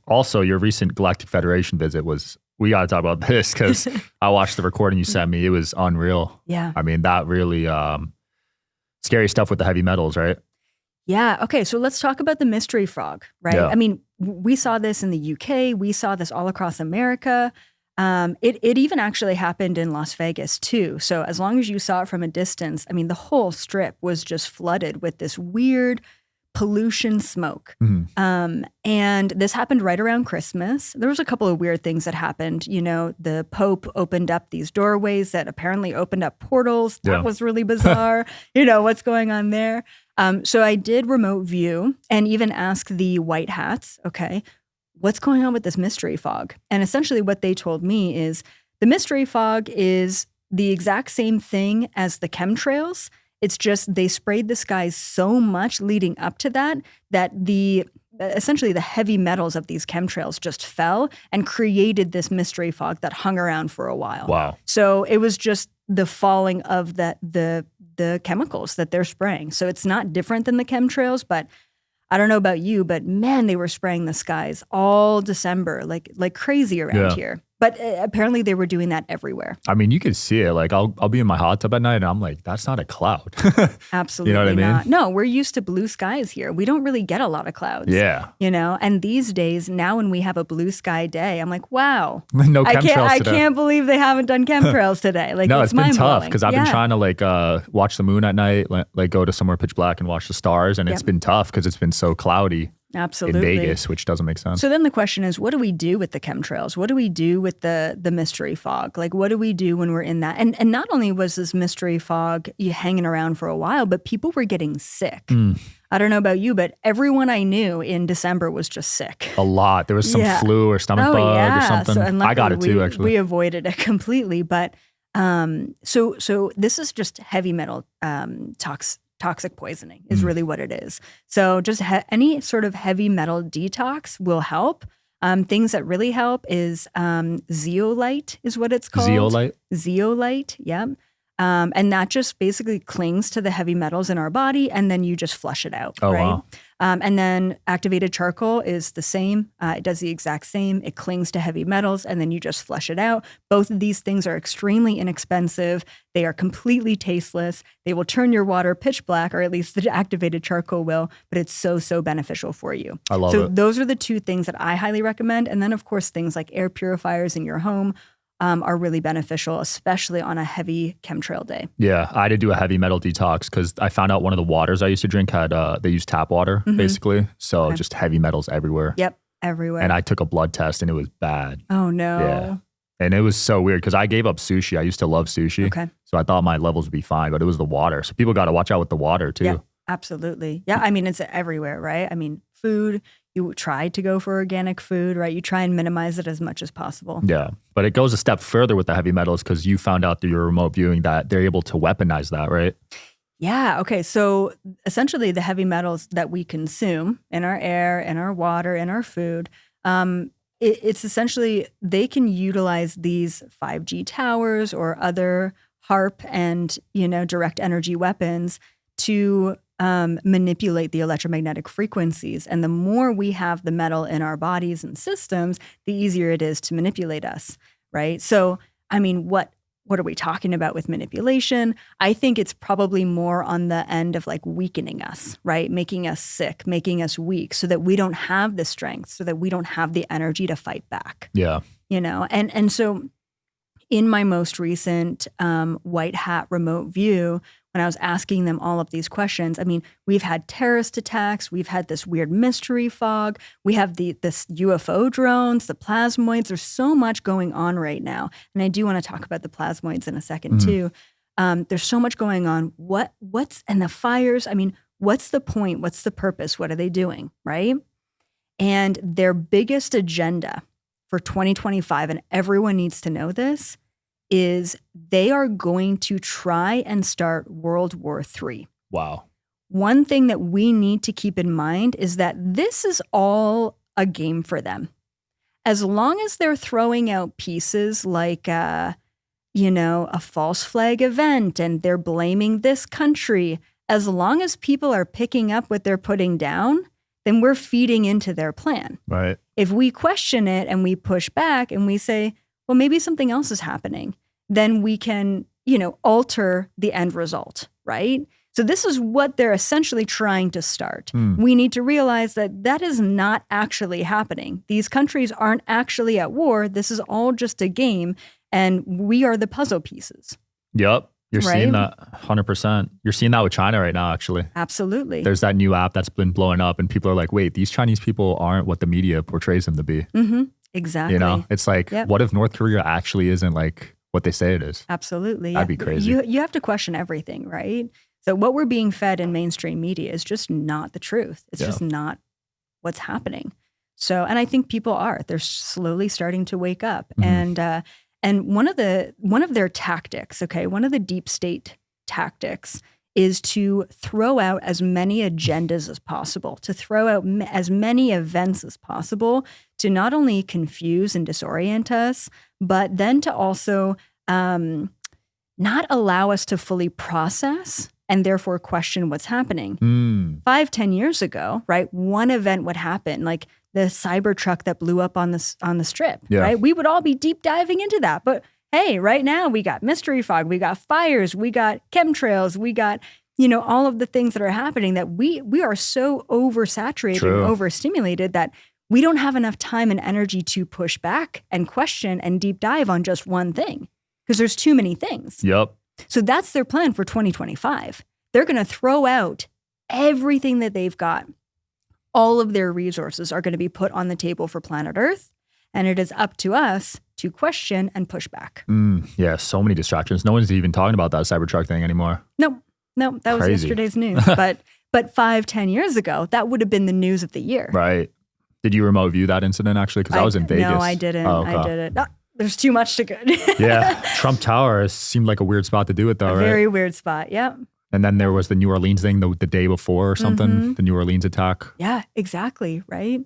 Also, your recent Galactic Federation visit we got to talk about this because I watched the recording you sent me. It was unreal. Yeah. I mean, that really scary stuff with the heavy metals, right? Yeah. Okay. So let's talk about the mystery frog, right? Yeah. I mean, we saw this in the UK. We saw this all across America. It even actually happened in Las Vegas too. So as long as you saw it from a distance, I mean, the whole strip was just flooded with this weird pollution smoke. Mm-hmm. And this happened right around Christmas. There was a couple of weird things that happened. You know, the Pope opened up these doorways that apparently opened up portals. That was really bizarre. You know, what's going on there? So I did remote view and even ask the white hats, okay, what's going on with this mystery fog? And essentially what they told me is the mystery fog is the exact same thing as the chemtrails. It's just they sprayed the skies so much leading up to that essentially the heavy metals of these chemtrails just fell and created this mystery fog that hung around for a while. Wow. So it was just the falling of the chemicals that they're spraying. So it's not different than the chemtrails, but I don't know about you, but man, they were spraying the skies all December, like crazy around here. But apparently they were doing that everywhere. I mean, you could see it. Like I'll be in my hot tub at night and I'm like, that's not a cloud. Absolutely you know what I mean? not. No, we're used to blue skies here. We don't really get a lot of clouds. Yeah. You know, and these days, now when we have a blue sky day, I'm like, wow. No chemtrails today. I can't believe they haven't done chemtrails today. Like, no, it's been tough because I've been Yeah. trying to like watch the moon at night, like go to somewhere pitch black and watch the stars. And it's been tough because it's been so cloudy. Absolutely. In Vegas, which doesn't make sense. So then the question is, what do we do with the chemtrails? What do we do with the mystery fog? Like, what do we do when we're in that? And not only was this mystery fog hanging around for a while, but people were getting sick. I don't know about you, but everyone I knew in December was just sick. A lot. There was some flu or stomach bug or something. So, I got it too, actually. We avoided it completely. But so this is just heavy metal toxic poisoning is really what it is. So just any sort of heavy metal detox will help. Things that really help is zeolite is what it's called. Zeolite? Zeolite, yeah. And that just basically clings to the heavy metals in our body, and then you just flush it out, right? Wow. And then activated charcoal is the same. It does the exact same. It clings to heavy metals, and then you just flush it out. Both of these things are extremely inexpensive. They are completely tasteless. They will turn your water pitch black, or at least the activated charcoal will, but it's so beneficial for you. I love it. So those are the two things that I highly recommend. And then, of course, things like air purifiers in your home are really beneficial, especially on a heavy chemtrail day. Yeah, I had to do a heavy metal detox because I found out one of the waters I used to drink they used tap water, basically. So just heavy metals everywhere. Yep, everywhere. And I took a blood test and it was bad. Oh, no. Yeah. And it was so weird because I gave up sushi. I used to love sushi. Okay. So I thought my levels would be fine, but it was the water. So people got to watch out with the water too. Yeah, absolutely. Yeah, I mean, it's everywhere, right? I mean, food, you try to go for organic food, right? You try and minimize it as much as possible. Yeah. But it goes a step further with the heavy metals because you found out through your remote viewing that they're able to weaponize that, right? Yeah. Okay. So essentially the heavy metals that we consume in our air, in our water, in our food, it's essentially they can utilize these 5G towers or other HARP and, direct energy weapons to manipulate the electromagnetic frequencies. And the more we have the metal in our bodies and systems, the easier it is to manipulate us, right? So, I mean, what are we talking about with manipulation? I think it's probably more on the end of like weakening us, right? Making us sick, making us weak so that we don't have the strength, so that we don't have the energy to fight back. Yeah. And so in my most recent white hat remote view, when I was asking them all of these questions, I mean, we've had terrorist attacks, we've had this weird mystery fog, we have this UFO drones, the plasmoids. There's so much going on right now. And I do want to talk about the plasmoids in a second too. There's so much going on. And the fires, I mean, what's the point? What's the purpose? What are they doing, right? And their biggest agenda for 2025, and everyone needs to know this, is they are going to try and start World War III. Wow. One thing that we need to keep in mind is that this is all a game for them. As long as they're throwing out pieces like, a false flag event and they're blaming this country, as long as people are picking up what they're putting down, then we're feeding into their plan. Right. If we question it and we push back and we say, well, maybe something else is happening, then we can, alter the end result, right? So this is what they're essentially trying to start. We need to realize that that is not actually happening. These countries aren't actually at war. This is all just a game, and we are the puzzle pieces. Yep. You're seeing that 100%. You're seeing that with China right now, actually. Absolutely. There's that new app that's been blowing up, and people are like, wait, these Chinese people aren't what the media portrays them to be. Exactly. It's like, what if North Korea actually isn't like what they say it is? Absolutely. That'd be crazy. You have to question everything, right? So what we're being fed in mainstream media is just not the truth. It's just not what's happening. So, and I think people are. They're slowly starting to wake up. And one of their tactics, one of the deep state tactics is to throw out as many agendas as possible, to throw out as many events as possible, to not only confuse and disorient us, but then to also not allow us to fully process and therefore question what's happening. 5-10 years ago, right, one event would happen, like the Cybertruck that blew up on the strip, right? We would all be deep diving into that. But hey, right now we got mystery fog, we got fires, we got chemtrails, we got, all of the things that are happening that we are so oversaturated and overstimulated that we don't have enough time and energy to push back and question and deep dive on just one thing because there's too many things. Yep. So that's their plan for 2025. They're going to throw out everything that they've got. All of their resources are going to be put on the table for planet Earth. And it is up to us to question and push back. Yeah, so many distractions. No one's even talking about that Cybertruck thing anymore. No, that was yesterday's news. But 5-10 years ago, that would have been the news of the year. Right. Did you remote view that incident actually? Because I was in Vegas. No, I didn't. Oh, okay. I didn't. No, there's too much to good. Yeah. Trump Tower seemed like a weird spot to do it though, right? Very weird spot. Yep. And then there was the New Orleans thing the day before or something, the New Orleans attack. Yeah, exactly. Right.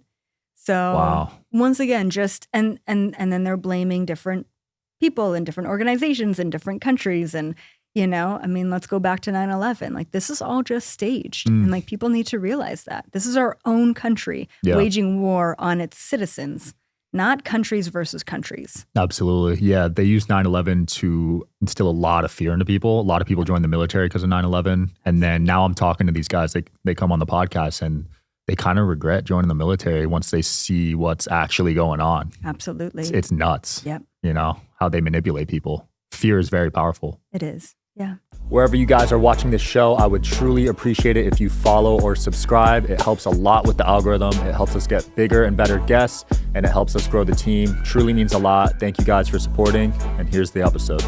So once again, and then they're blaming different people and different organizations in different countries. And, let's go back to 9/11. Like this is all just staged. And like people need to realize that this is our own country waging war on its citizens, not countries versus countries. Absolutely. Yeah. They used 9/11 to instill a lot of fear into people. A lot of people joined the military because of 9/11. And then now I'm talking to these guys, they come on the podcast and they kind of regret joining the military once they see what's actually going on. Absolutely. It's nuts. Yep. How they manipulate people. Fear is very powerful. It is. Yeah. Wherever you guys are watching this show, I would truly appreciate it if you follow or subscribe. It helps a lot with the algorithm. It helps us get bigger and better guests, and it helps us grow the team. Truly means a lot. Thank you guys for supporting, and here's the episode.